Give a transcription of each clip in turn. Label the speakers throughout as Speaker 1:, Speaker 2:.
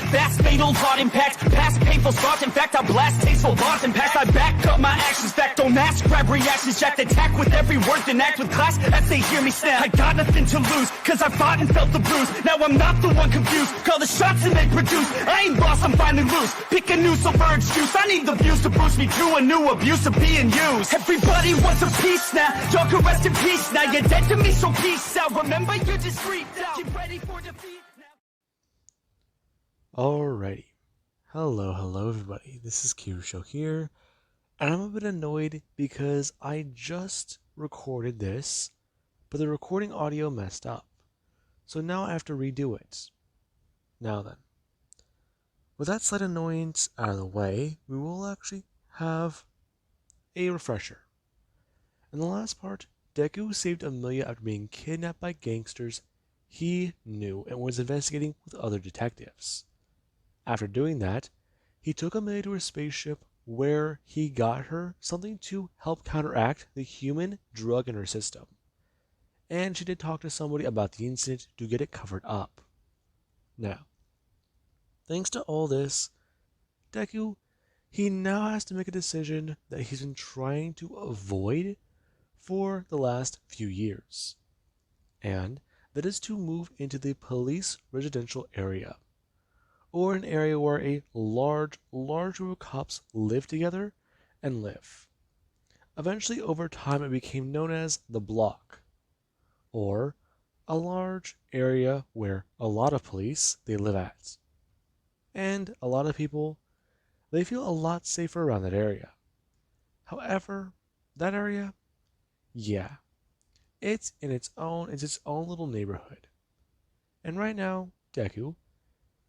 Speaker 1: fast, fatal thought impact. Past painful thoughts, in fact, I blast tasteful thoughts and past. I back up my actions, fact, don't ask, grab reactions, jacked, attack with every word, then act with class as they hear me snap. I got nothing to lose, cause I fought and felt the bruise. Now I'm not the one confused, call the shots and they produce. I ain't lost, I'm finally loose, pick a new silver excuse. I need the views to boost me to a new abuse of being used. Everybody wants a piece now, y'all can rest in peace now. You're dead to me, so peace out. Remember, you're discreet now. Get ready for defeat now.
Speaker 2: Alrighty. Hello everybody. This is Kirusho here, and I'm a bit annoyed because I just recorded this, but the recording audio messed up. So now I have to redo it. Now then. With that slight annoyance out of the way, we will actually have a refresher. In the last part, Deku saved Amelia after being kidnapped by gangsters he knew and was investigating with other detectives. After doing that, he took Amelia to her spaceship where he got her something to help counteract the human drug in her system. And she did talk to somebody about the incident to get it covered up. Now, thanks to all this, Deku, he now has to make a decision that he's been trying to avoid for the last few years. And that is to move into the police residential area, or an area where a large group of cops live together and live. Eventually, over time, it became known as the block, or a large area where a lot of police they live at. And a lot of people, they feel a lot safer around that area. However, that area, yeah, it's its own little neighborhood. And right now, Deku,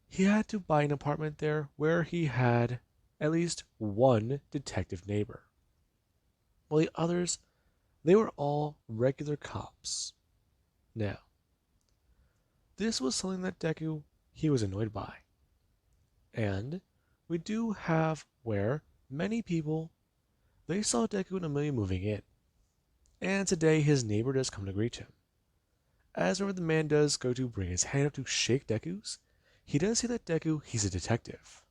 Speaker 2: he had to buy an apartment there where he had at least one detective neighbor. While the others, they were all regular cops. Now, this was something that Deku, he was annoyed by. And we do have where many people, they saw Deku and Amelia moving in. And today his neighbor does come to greet him. As whenever the man does go to bring his hand up to shake Deku's, he does say that Deku, he's a detective.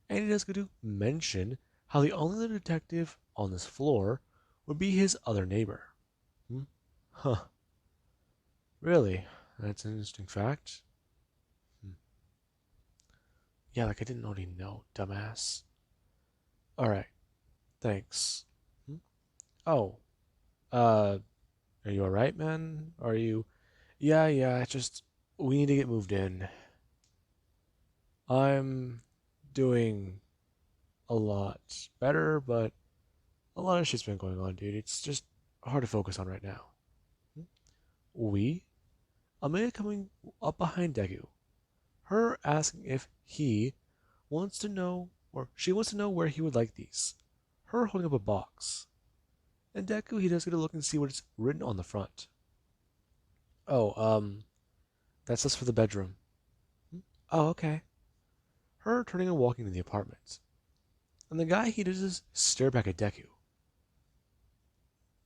Speaker 2: And he does go to mention how the only other detective on this floor would be his other neighbor. Huh. Really? That's an interesting fact. Yeah, like I didn't already know, dumbass. Alright. Thanks. Oh. Are you alright, man? Are you... Yeah, we need to get moved in. I'm doing a lot better, but a lot of shit's been going on, dude. It's just hard to focus on right now. Amelia coming up behind Deku. Her asking if he wants to know, or she wants to know where he would like these. Her holding up a box. And Deku, he does get a look and see what's written on the front. Oh, that's just for the bedroom. Oh, okay. Her turning and walking to the apartment. And the guy, he does just stare back at Deku.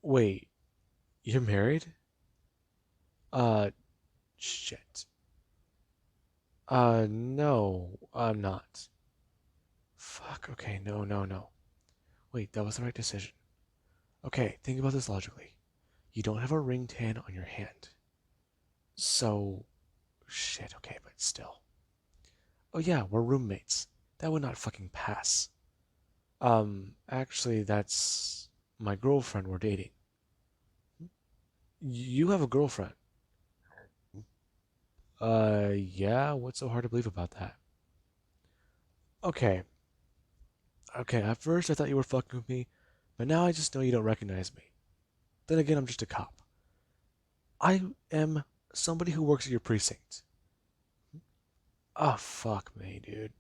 Speaker 2: Wait, you're married? Shit. No, I'm not. Fuck, okay, no. Wait, that was the right decision. Okay, think about this logically. You don't have a ring tan on your hand. So, shit, okay, but still. Oh yeah, we're roommates. That would not fucking pass. Actually, that's my girlfriend we're dating. You have a girlfriend? Yeah, what's so hard to believe about that? Okay, at first I thought you were fucking with me, but now I just know you don't recognize me. Then again, I'm just a cop. I am somebody who works at your precinct. Oh, fuck me, dude.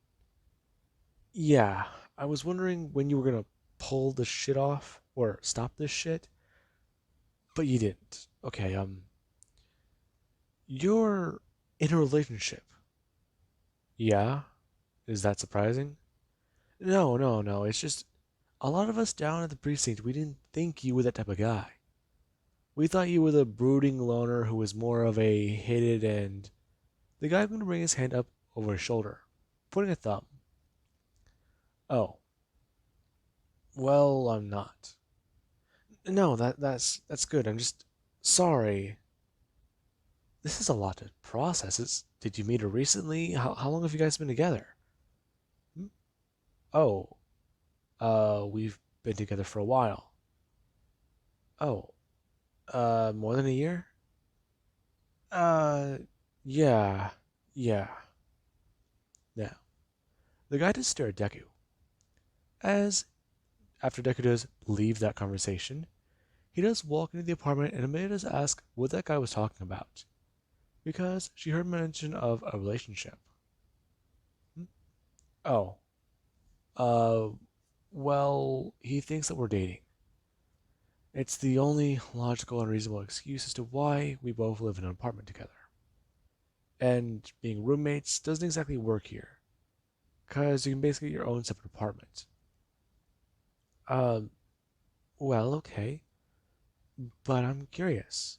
Speaker 2: Yeah, I was wondering when you were gonna pull this shit off, or stop this shit, but you didn't. Okay, you're in a relationship. Yeah? Is that surprising? No, it's just, a lot of us down at the precinct, we didn't think you were that type of guy. We thought you were the brooding loner who was more of a hit it and... The guy going to bring his hand up over his shoulder. Pointing a thumb. Oh, well, I'm not. No, that's good. I'm just sorry. This is a lot to process. Did you meet her recently? How long have you guys been together? Hmm? Oh, we've been together for a while. Oh, more than a year? Uh, yeah, yeah. Now, the guy does stare at Deku. As after Deku does leave that conversation, he does walk into the apartment and Amelia does ask what that guy was talking about, because she heard mention of a relationship. Hmm? Oh, uh, well, he thinks that we're dating. It's the only logical and reasonable excuse as to why we both live in an apartment together. And being roommates doesn't exactly work here, because you can basically get your own separate apartment. Um, well, okay, but I'm curious.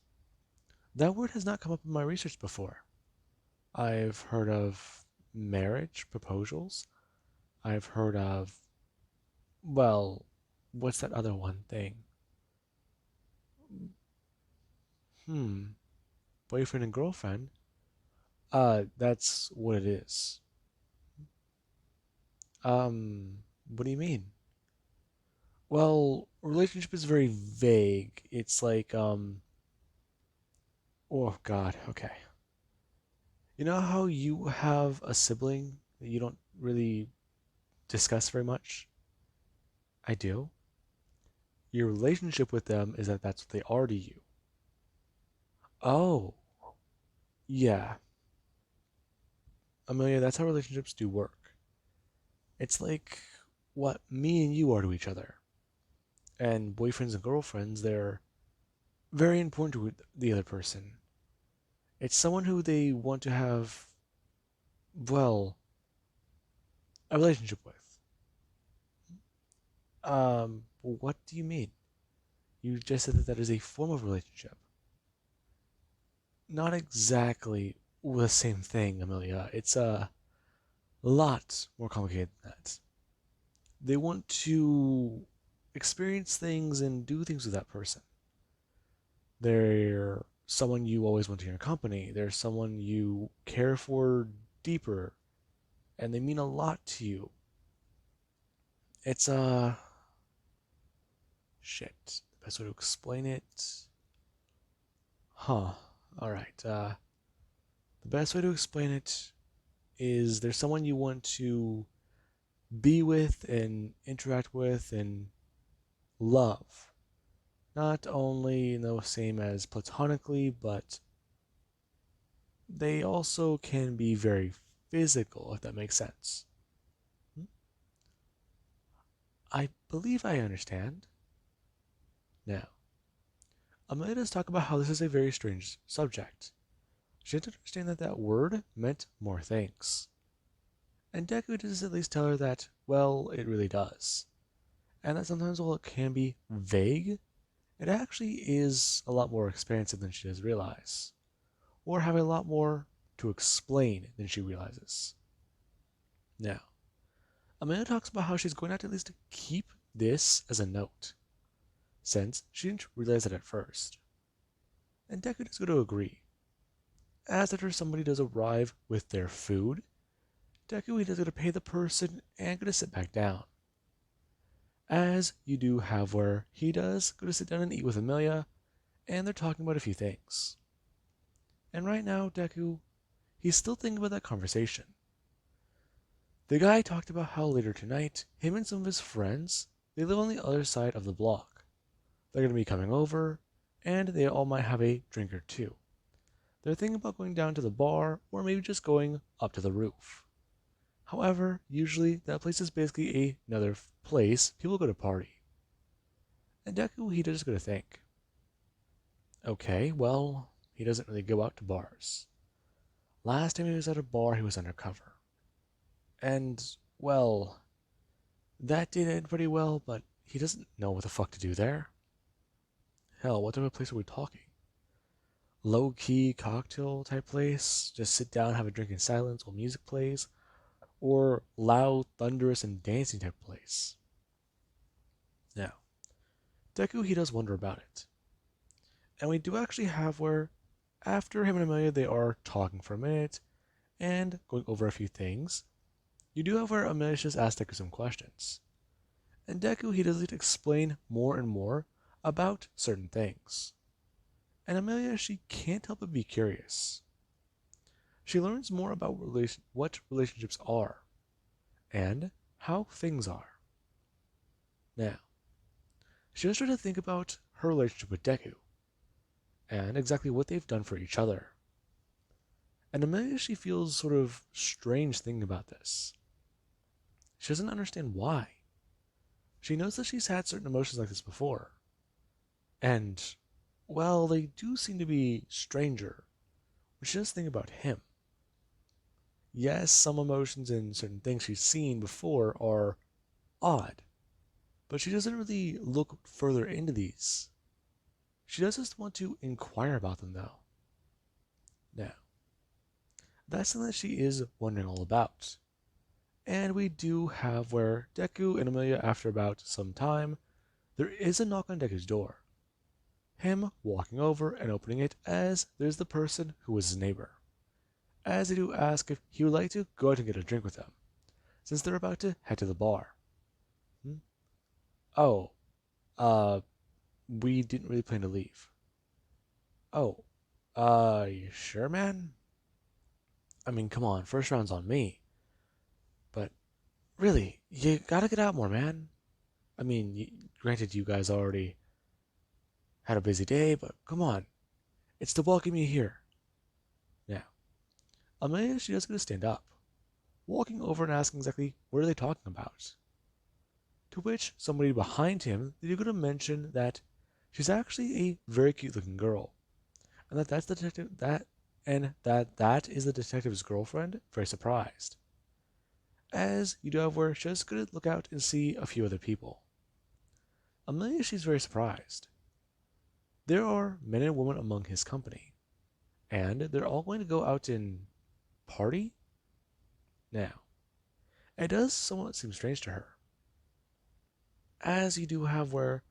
Speaker 2: That word has not come up in my research before. I've heard of marriage proposals. I've heard of, well, what's that other one thing? Hmm, boyfriend and girlfriend? That's what it is. What do you mean? Well, relationship is very vague. It's like, oh God, okay. You know how you have a sibling that you don't really discuss very much? I do. Your relationship with them is that that's what they are to you. Oh, yeah. Amelia, that's how relationships do work. It's like what me and you are to each other. And boyfriends and girlfriends, they're very important to the other person. It's someone who they want to have, well, a relationship with. What do you mean? You just said that that is a form of relationship. Not exactly the same thing, Amelia. It's a lot more complicated than that. They want to experience things and do things with that person. They're someone you always want in your company. They're someone you care for deeper, and they mean a lot to you. It's shit. The best way to explain it, huh? All right. The best way to explain it is there's someone you want to be with and interact with and love. Not only the same as platonically, but they also can be very physical, if that makes sense. Hmm? I believe I understand. Now, Amelia does talk about how this is a very strange subject. She had to understand that that word meant more things. And Deku does at least tell her that, well, it really does. And that sometimes while it can be vague, it actually is a lot more expansive than she does realize, or have a lot more to explain than she realizes. Now, Amanda talks about how she's going to have to at least keep this as a note, since she didn't realize it at first. And Deku is going to agree. As after somebody does arrive with their food, Deku is going to pay the person and going to sit back down. As you do have where he does go to sit down and eat with Amelia, and they're talking about a few things. And right now, Deku, he's still thinking about that conversation. The guy talked about how later tonight, him and some of his friends, they live on the other side of the block. They're going to be coming over, and they all might have a drink or two. They're thinking about going down to the bar, or maybe just going up to the roof. However, usually that place is basically another place people go to party. And Deku, he just going to think, okay, well, he doesn't really go out to bars. Last time he was at a bar, he was undercover. And, well, that did end pretty well, but he doesn't know what the fuck to do there. Hell, what type of place are we talking? Low key cocktail type place? Just sit down, have a drink in silence while music plays? or loud, thunderous, and dancing type place. Now, Deku, he does wonder about it. And we do actually have where, after him and Amelia, they are talking for a minute and going over a few things, you do have where Amelia just asks Deku some questions. And Deku, he does explain more and more about certain things. And Amelia, she can't help but be curious. She learns more about what relationships are and how things are. Now, she does try to think about her relationship with Deku and exactly what they've done for each other. And Amelia, she feels sort of strange thinking about this. She doesn't understand why. She knows that she's had certain emotions like this before. And, well, they do seem to be stranger when she does think about him. Yes, some emotions and certain things she's seen before are odd, but she doesn't really look further into these. She does just want to inquire about them, though. Now, that's something that she is wondering all about. And we do have where Deku and Amelia, after about some time, there is a knock on Deku's door. Him walking over and opening it as there's the person who was his neighbor. As they do ask if he would like to go out and get a drink with them, since they're about to head to the bar. Hmm? Oh, uh, we didn't really plan to leave. Oh, you sure, man? I mean, come on, first round's on me. But really, you gotta get out more, man. I mean, granted, you guys already had a busy day, but come on, it's to welcome you here. Now, Amelia, she does get to stand up, walking over and asking exactly what are they talking about. To which somebody behind him, they're going to mention that she's actually a very cute looking girl, and that's the detective that is the detective's girlfriend. Very surprised, as you do have where she's just going to look out and see a few other people. Amelia, she's very surprised. There are men and women among his company, and they're all going to go out and party. Now, it does somewhat seem strange to her, as you do have where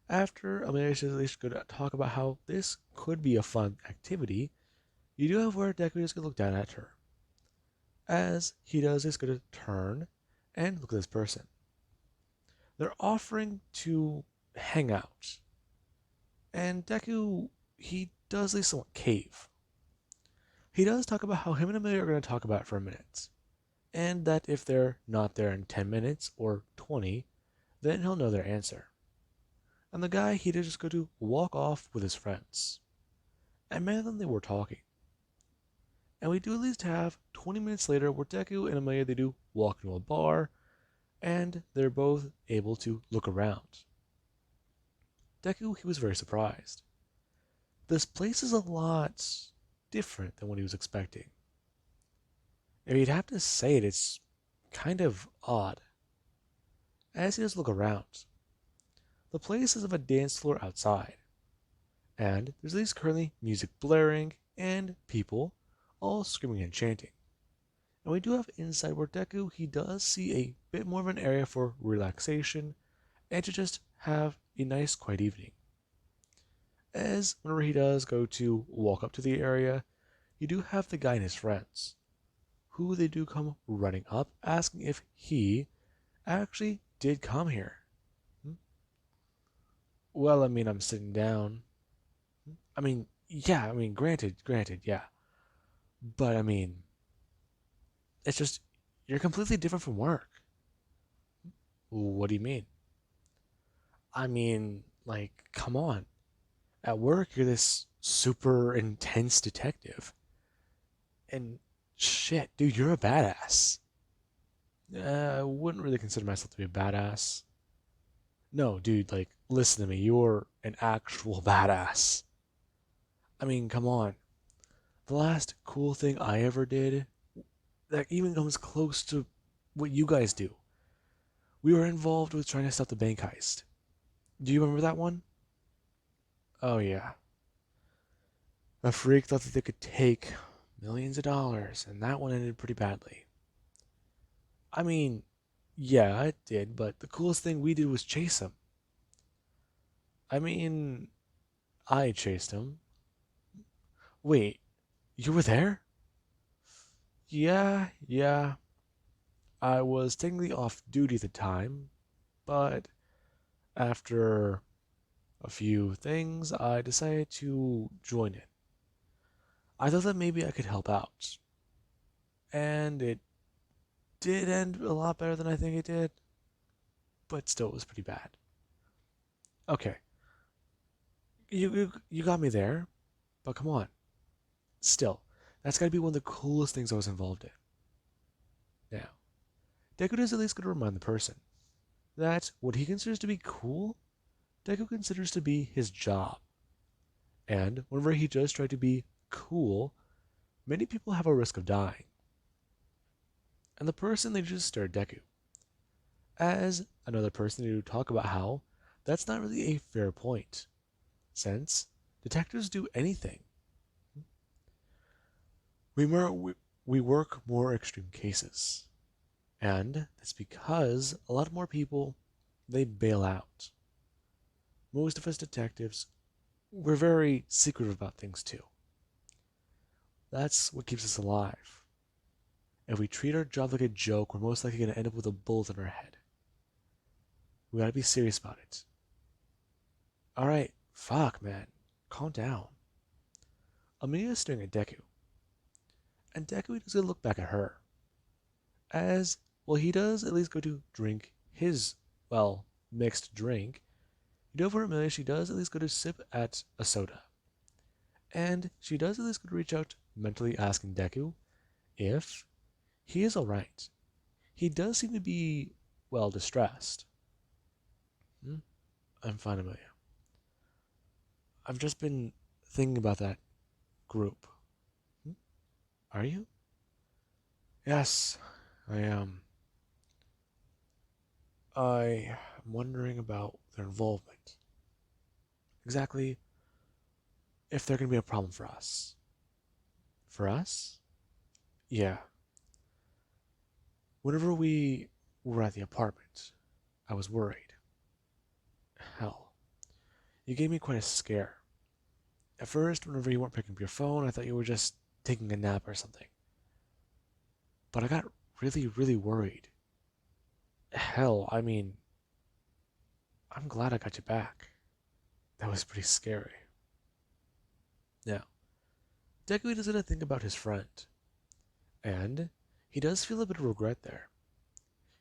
Speaker 2: after Amelia is at least going to talk about how this could be a fun activity, you do have where Deku is going to look down at her. As he does, he's going to turn and look at this person. They're offering to hang out. And Deku, he does at least somewhat cave. He does talk about how him and Amelia are going to talk about it for a minute. And that if they're not there in 10 minutes or 20, then he'll know their answer. And the guy, he did just go to walk off with his friends. And many of them, they were talking. And we do at least have 20 minutes later where Deku and Amelia, they do walk into a bar, and they're both able to look around. Deku, he was very surprised. This place is a lot different than what he was expecting. If you'd have to say it, it's kind of odd. As he does look around, the place is of a dance floor outside, and there's at least currently music blaring and people all screaming and chanting. And we do have inside where Deku, he does see a bit more of an area for relaxation and to just have a nice quiet evening. As whenever he does go to walk up to the area, you do have the guy and his friends, who they do come running up asking if he actually did come here. Hmm? Well, I mean, I'm sitting down. I mean, yeah, I mean, granted, yeah. But I mean, it's just, you're completely different from work. What do you mean? I mean, like, come on. At work, you're this super intense detective. And shit, dude, you're a badass. I wouldn't really consider myself to be a badass. No, dude, like, listen to me. You're an actual badass. I mean, come on. The last cool thing I ever did that even comes close to what you guys do. We were involved with trying to stop the bank heist. Do you remember that one? Oh, yeah. A freak thought that they could take millions of dollars, and that one ended pretty badly. I mean, yeah, it did, but the coolest thing we did was chase him. I mean, I chased him. Wait, you were there? Yeah. I was technically off duty at the time, but after a few things, I decided to join it. I thought that maybe I could help out, and it did end a lot better than I think it did, but still it was pretty bad. Okay, you got me there, but come on, still, that's got to be one of the coolest things I was involved in. Now, Deku is at least going to remind the person that what he considers to be cool, Deku considers to be his job. And whenever he does try to be cool, many people have a risk of dying. And the person they just stare at Deku. As another person to talk about how that's not really a fair point, since detectives do anything. We, we work more extreme cases. And that's because a lot more people, they bail out. Most of us detectives, we're very secretive about things too. That's what keeps us alive. If we treat our job like a joke, we're most likely going to end up with a bullet in our head. We gotta be serious about it. Alright, fuck, man. Calm down. Amelia's staring at Deku, and Deku doesn't look back at her. As, well, he does at least go to drink his, well, mixed drink. You know, for Amelia, she does at least go to sip at a soda. And she does at least go to reach out, mentally asking Deku if he is alright. He does seem to be, well, distressed. Hmm? I'm fine, Amelia. I've just been thinking about that group. Hmm? Are you? Yes, I am. I am wondering about their involvement. Exactly if they're going to be a problem for us. For us? Yeah. Whenever we were at the apartment, I was worried. Hell, you gave me quite a scare. At first, whenever you weren't picking up your phone, I thought you were just taking a nap or something. But I got really worried. Hell, I mean, I'm glad I got you back. That was pretty scary. Now, Deku doesn't think about his friend, and he does feel a bit of regret there.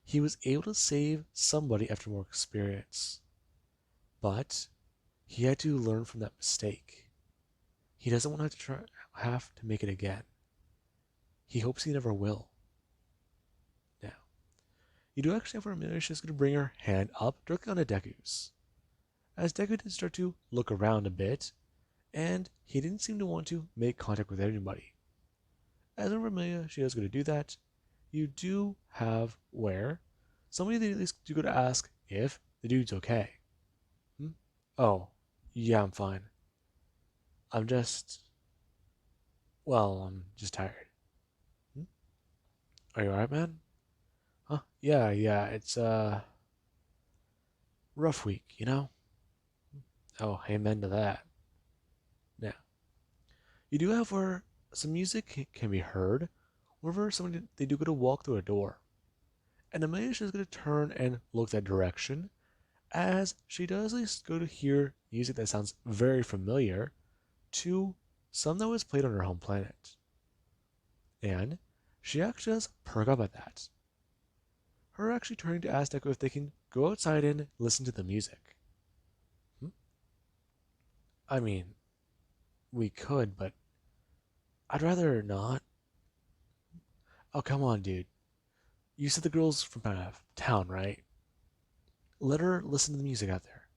Speaker 2: He was able to save somebody after more experience, but he had to learn from that mistake. He doesn't want to have to make it again. He hopes he never will. Now, you do actually have a minute she's going to bring her hand up directly onto Deku's. As Deku did start to look around a bit, and he didn't seem to want to make contact with anybody. As in Amelia, she is going to do that. You do have where somebody that at least do go to ask if the dude's okay. Hmm? Oh, yeah, I'm fine. I'm just, well, I'm just tired. Hmm? Are you alright, man? Huh? Yeah, it's a rough week, you know? Oh, amen to that. Now, you do have where some music can be heard whenever somebody they do go to walk through a door. And Amelia is going to turn and look that direction as she does at least go to hear music that sounds very familiar to some that was played on her home planet. And she actually does perk up at that. Her actually turning to ask Deku if they can go outside and listen to the music. Hmm? I mean, we could, but I'd rather not. Oh, come on, dude. You said the girl's from town, right? Let her listen to the music out there.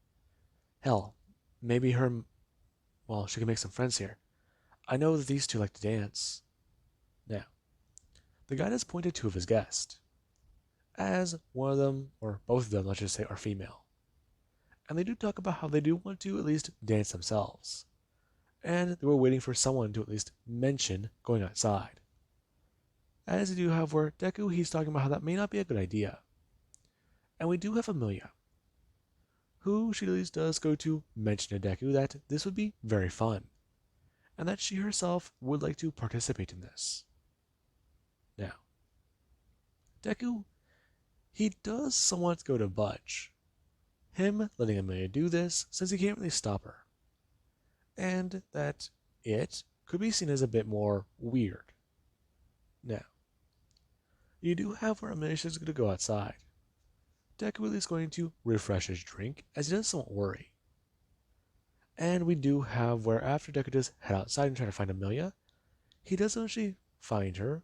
Speaker 2: Hell, maybe her, well, she can make some friends here. I know that these two like to dance. Now, the guide has pointed two of his guests, as one of them, or both of them, let's just say, are female. And they do talk about how they do want to at least dance themselves. And they were waiting for someone to at least mention going outside. As you do have where Deku, he's talking about how that may not be a good idea. And we do have Amelia, who she at least does go to mention to Deku that this would be very fun, and that she herself would like to participate in this. Now, Deku, he does somewhat go to budge, him letting Amelia do this since he can't really stop her, and that it could be seen as a bit more weird. Now, you do have where Amelia is going to go outside. Deku is going to refresh his drink as he does somewhat worry. And we do have where after Deku does head outside and try to find Amelia, he does eventually find her,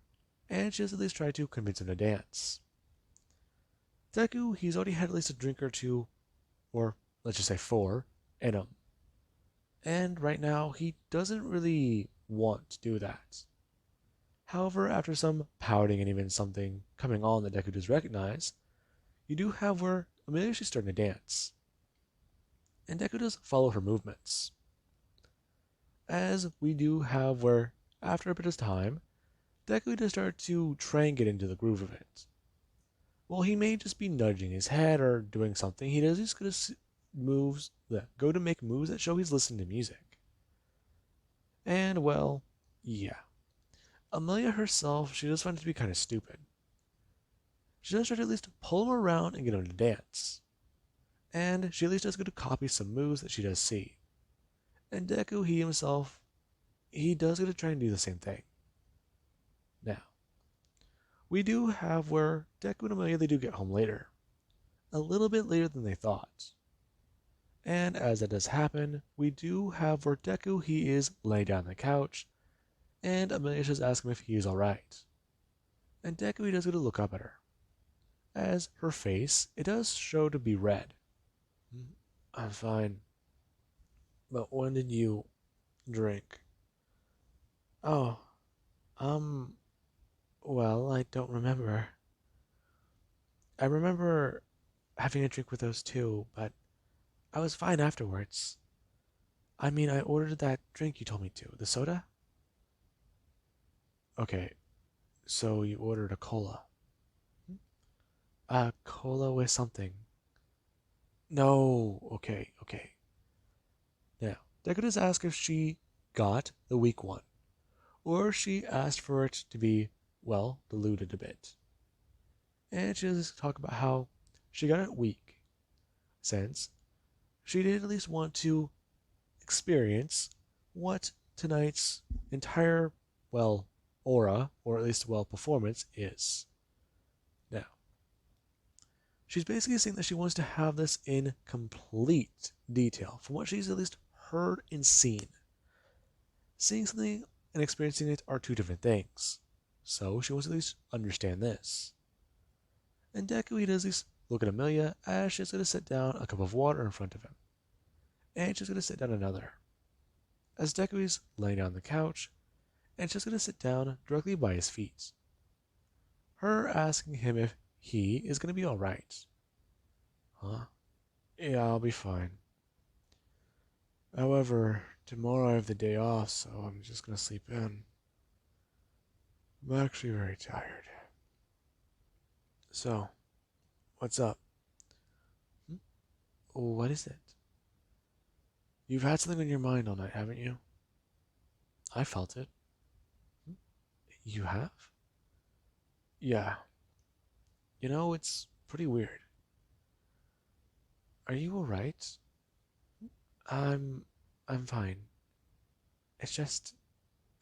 Speaker 2: and she does at least try to convince him to dance. Deku, he's already had at least a drink or two, or let's just say 4, in him. And right now, he doesn't really want to do that. However, after some pouting and even something coming on that Deku does recognize, you do have where Amelia is starting to dance. And Deku does follow her movements. As we do have where, after a bit of time, Deku does start to try and get into the groove of it. Well, he may just be nudging his head or doing something. He does just go to make moves that show he's listening to music. And, well, yeah. Amelia herself, she does find it to be kind of stupid. She does try to at least pull him around and get him to dance. And she at least does go to copy some moves that she does see. And Deku, he himself, he does go to try and do the same thing. Now, we do have where Deku and Amelia, they do get home later. A little bit later than they thought. And as that does happen, we do have where Deku, he is laying down on the couch, and Amelia just asks him if he is alright. And Deku, he does go to look up at her. As her face, it does show to be red. I'm fine. But when did you drink? Oh, well, I don't remember. I remember having a drink with those two, but I was fine afterwards. I mean, I ordered that drink you told me to, the soda? Okay, so you ordered a cola. A cola with something. No, okay. Now, Deku just asked if she got the weak one, or she asked for it to be, well, diluted a bit. And she does talk about how she got it weak, since she did at least want to experience what tonight's entire, well, aura, or at least, well, performance is. Now, she's basically saying that she wants to have this in complete detail from what she's at least heard and seen. Seeing something and experiencing it are two different things, so she wants to at least understand this. And Deku, he does at least look at Amelia as she's going to set down a cup of water in front of him. And she's going to sit down another. As Deku is laying down on the couch, and she's going to sit down directly by his feet. Her asking him if he is going to be alright. Huh? Yeah, I'll be fine. However, tomorrow I have the day off, so I'm just going to sleep in. I'm actually very tired. So, what's up? What is it? You've had something on your mind all night, haven't you? I felt it. You have? Yeah. You know, it's pretty weird. Are you alright? I'm I'm fine. It's just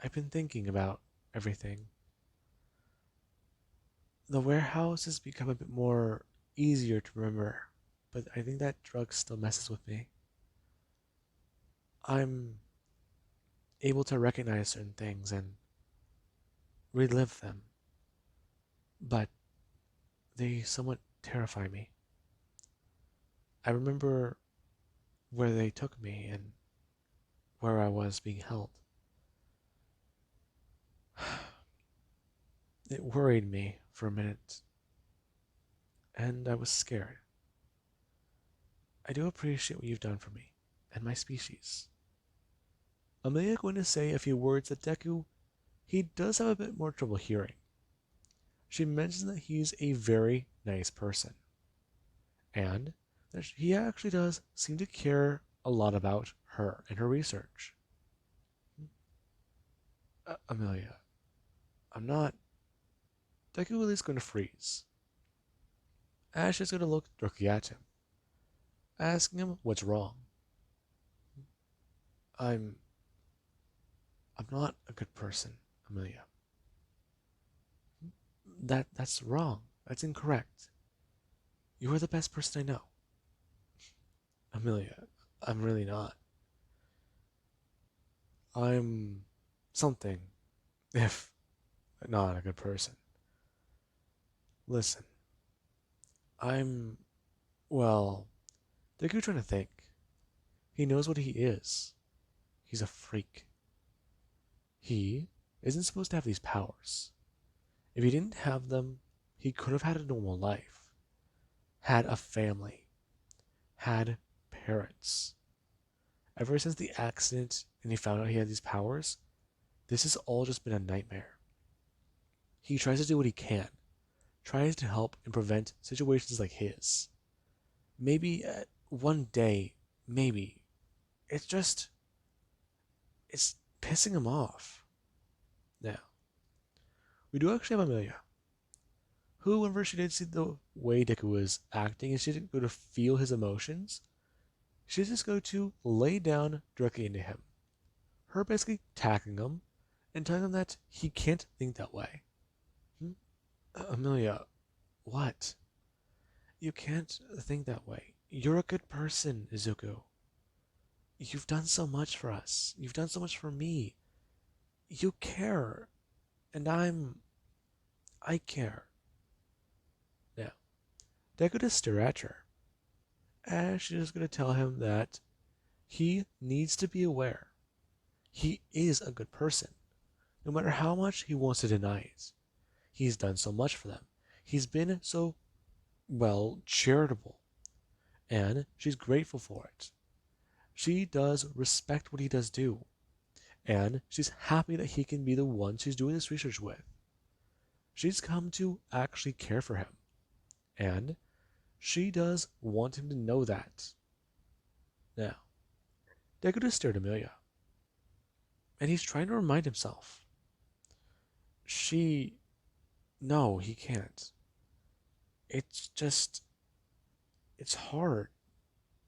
Speaker 2: I've been thinking about everything. The warehouse has become a bit more easier to remember, but I think that drug still messes with me. I'm able to recognize certain things and relive them, but they somewhat terrify me. I remember where they took me and where I was being held. It worried me for a minute, and I was scared. I do appreciate what you've done for me and my species. Amelia going to say a few words that Deku, he does have a bit more trouble hearing. She mentions that he's a very nice person, and that he actually does seem to care a lot about her and her research. Amelia, I'm not. Deku is going to freeze. Ash is going to look directly at him, asking him what's wrong. I'm. I'm not a good person, Amelia. That's wrong. That's incorrect. You are the best person I know. Amelia, I'm really not. I'm something, if not a good person. Listen, I'm, well, Deku trying to think. He knows what he is. He's a freak. He isn't supposed to have these powers. If he didn't have them, he could have had a normal life, had a family, had parents. Ever since the accident and he found out he had these powers, this has all just been a nightmare. He tries to do what he can, tries to help and prevent situations like his. Maybe one day, maybe. It's just, it's pissing him off. Now, we do actually have Amelia, who, whenever she did see the way Deku was acting and she didn't go to feel his emotions, she just go to lay down directly into him. Her basically attacking him and telling him that he can't think that way. Hmm? Amelia, what? You can't think that way. You're a good person, Izuku. You've done so much for us. You've done so much for me. You care. And I care. Now, Deku just stare at her. And she's just going to tell him that he needs to be aware. He is a good person, no matter how much he wants to deny it. He's done so much for them. He's been so, well, charitable. And she's grateful for it. She does respect what he does do. And she's happy that he can be the one she's doing this research with. She's come to actually care for him. And she does want him to know that. Now, Deku just stared at Amelia. And he's trying to remind himself. No, he can't. It's just, it's hard.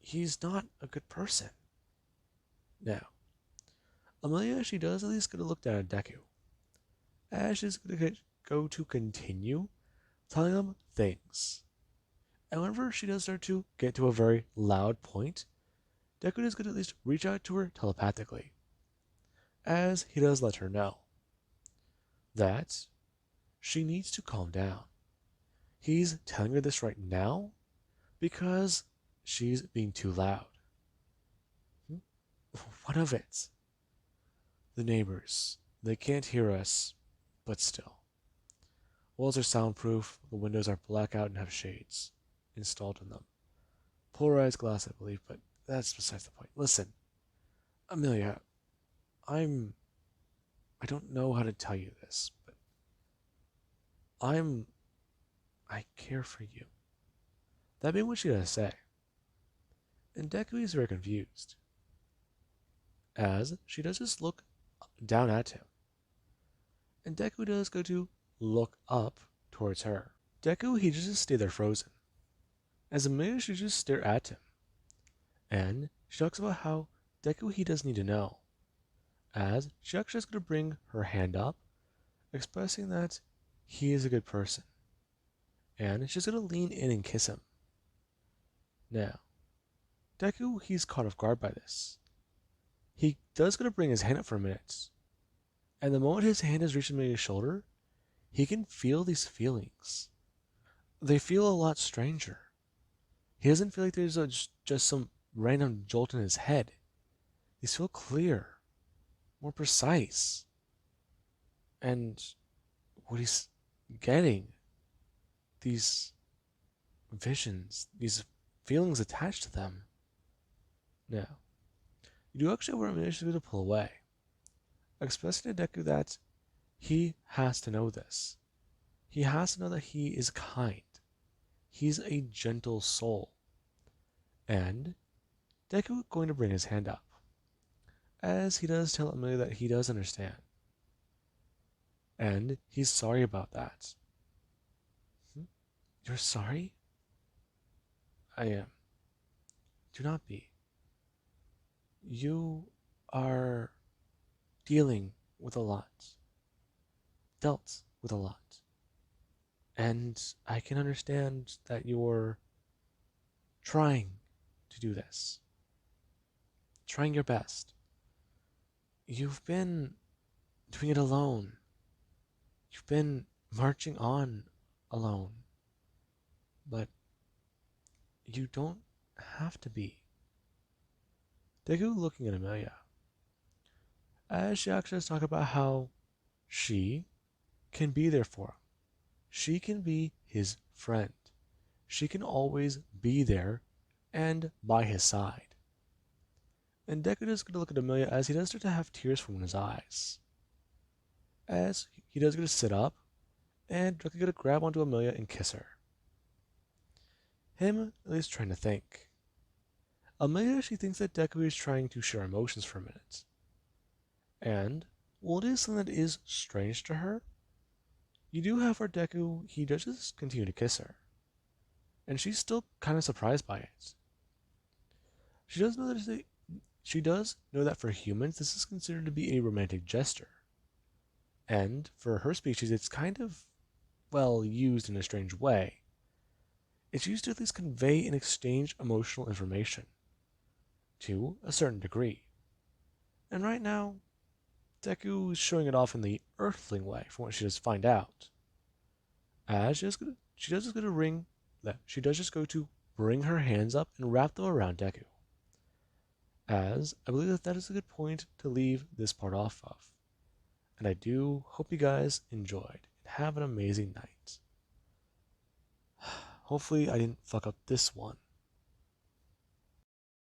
Speaker 2: He's not a good person. Now, Amelia, she does at least get a look down at Deku. Ash is going to go to continue telling him things. And whenever she does start to get to a very loud point, Deku is going to at least reach out to her telepathically, as he does let her know that she needs to calm down. He's telling her this right now because she's being too loud. What of it? The neighbors, they can't hear us, but still. Walls are soundproof, the windows are blackout and have shades installed in them. Polarized glass, I believe, but that's besides the point. Listen, Amelia, I don't know how to tell you this, but I care for you. That being what she does say. And Deku is very confused, as she does just look down at him. And Deku does go to look up towards her. Deku, he just stay there frozen. As Amelia, she just stare at him. And she talks about how Deku, he does need to know. As she actually is going to bring her hand up, expressing that he is a good person. And she's going to lean in and kiss him. Now, Deku, he's caught off guard by this. He does going to bring his hand up for a minute. And the moment his hand is reaching Amelia's shoulder, he can feel these feelings. They feel a lot stranger. He doesn't feel like there's just some random jolt in his head. These feel clear, more precise. And what he's getting, these visions, these feelings attached to them. Now, you do actually want Amelia to pull away, expressing to Deku that he has to know this. He has to know that he is kind. He's a gentle soul. And Deku is going to bring his hand up, as he does tell Amelia that he does understand. And he's sorry about that. You're sorry? I am. Do not be. You are dealing with a lot, dealt with a lot. And I can understand that you're trying to do this, trying your best. You've been doing it alone. You've been marching on alone. But you don't have to be. Deku looking at Amelia, as she actually does talk about how she can be there for him. She can be his friend. She can always be there and by his side. And Deku is going to look at Amelia as he does start to have tears from in his eyes. As he does going to sit up and directly going to grab onto Amelia and kiss her. Him at least trying to think. Amelia, she thinks that Deku is trying to share emotions for a minute. And, while it is something that is strange to her, you do have her Deku, he does just continue to kiss her. And she's still kind of surprised by it. She does know that for humans this is considered to be a romantic gesture. And for her species it's kind of, well, used in a strange way. It's used to at least convey and exchange emotional information. To a certain degree. And right now, Deku is showing it off in the Earthling way, from what she does find out. As she does just go to bring her hands up and wrap them around Deku. As I believe that is a good point to leave this part off of. And I do hope you guys enjoyed and have an amazing night. Hopefully I didn't fuck up this one.